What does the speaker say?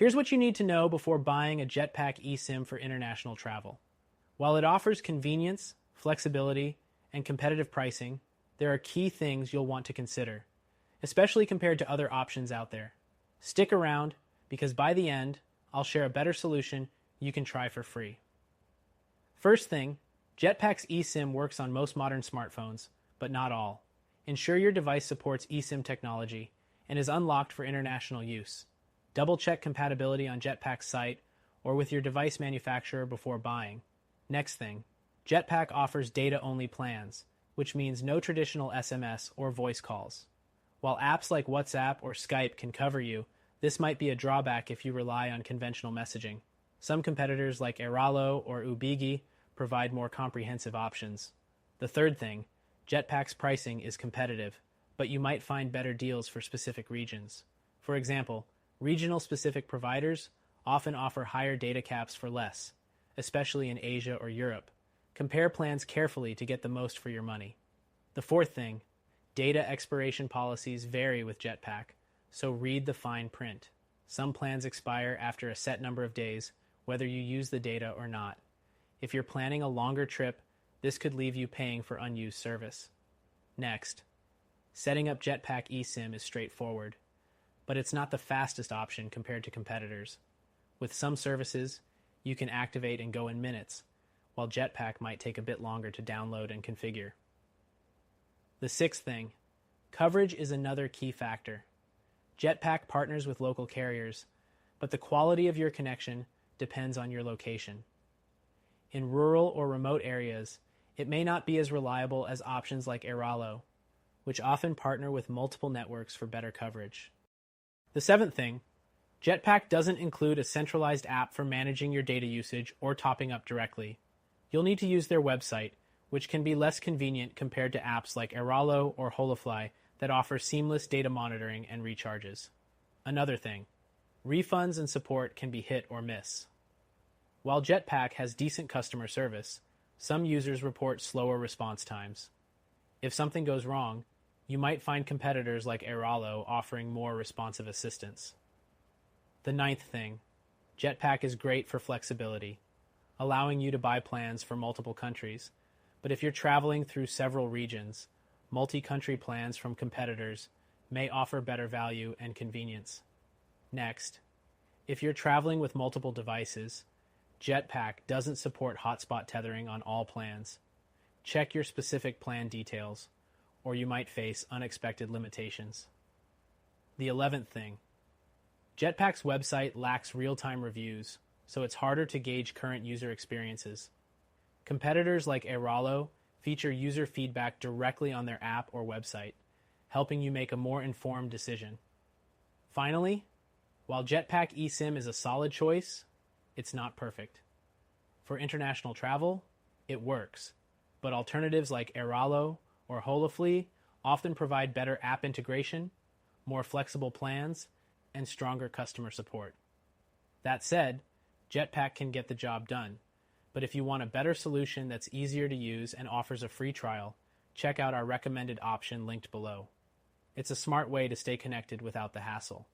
Here's what you need to know before buying a Jetpac eSIM for international travel. While it offers convenience, flexibility, and competitive pricing, there are key things you'll want to consider, especially compared to other options out there. Stick around, because by the end, I'll share a better solution you can try for free. First thing, Jetpac's eSIM works on most modern smartphones, but not all. Ensure your device supports eSIM technology and is unlocked for international use. Double-check compatibility on Jetpac's site or with your device manufacturer before buying. Next thing, Jetpac offers data-only plans, which means no traditional SMS or voice calls. While apps like WhatsApp or Skype can cover you, this might be a drawback if you rely on conventional messaging. Some competitors like Airalo or Ubigi provide more comprehensive options. The third thing, Jetpac's pricing is competitive, but you might find better deals for specific regions. For example, regional specific providers often offer higher data caps for less, especially in Asia or Europe. Compare plans carefully to get the most for your money. The fourth thing, data expiration policies vary with Jetpac, so read the fine print. Some plans expire after a set number of days, whether you use the data or not. If you're planning a longer trip, this could leave you paying for unused service. Next, setting up Jetpac eSIM is straightforward, but it's not the fastest option compared to competitors. With some services, you can activate and go in minutes, while Jetpac might take a bit longer to download and configure. The sixth thing, coverage is another key factor. Jetpac partners with local carriers, but the quality of your connection depends on your location. In rural or remote areas, it may not be as reliable as options like Airalo, which often partner with multiple networks for better coverage. The seventh thing, Jetpac doesn't include a centralized app for managing your data usage or topping up directly. You'll need to use their website, which can be less convenient compared to apps like Airalo or Holofly that offer seamless data monitoring and recharges. Another thing, refunds and support can be hit or miss. While Jetpac has decent customer service, some users report slower response times. If something goes wrong, you might find competitors like Airalo offering more responsive assistance. The ninth thing, Jetpac is great for flexibility, allowing you to buy plans for multiple countries. But if you're traveling through several regions, multi-country plans from competitors may offer better value and convenience. Next, if you're traveling with multiple devices, Jetpac doesn't support hotspot tethering on all plans. Check your specific plan details, or you might face unexpected limitations. The 11th thing, Jetpac's website lacks real-time reviews, so it's harder to gauge current user experiences. Competitors like Airalo feature user feedback directly on their app or website, helping you make a more informed decision. Finally, while Jetpac eSIM is a solid choice, it's not perfect. For international travel, it works, but alternatives like Airalo or Holofly often provide better app integration, more flexible plans, and stronger customer support. That said, Jetpac can get the job done, but if you want a better solution that's easier to use and offers a free trial, check out our recommended option linked below. It's a smart way to stay connected without the hassle.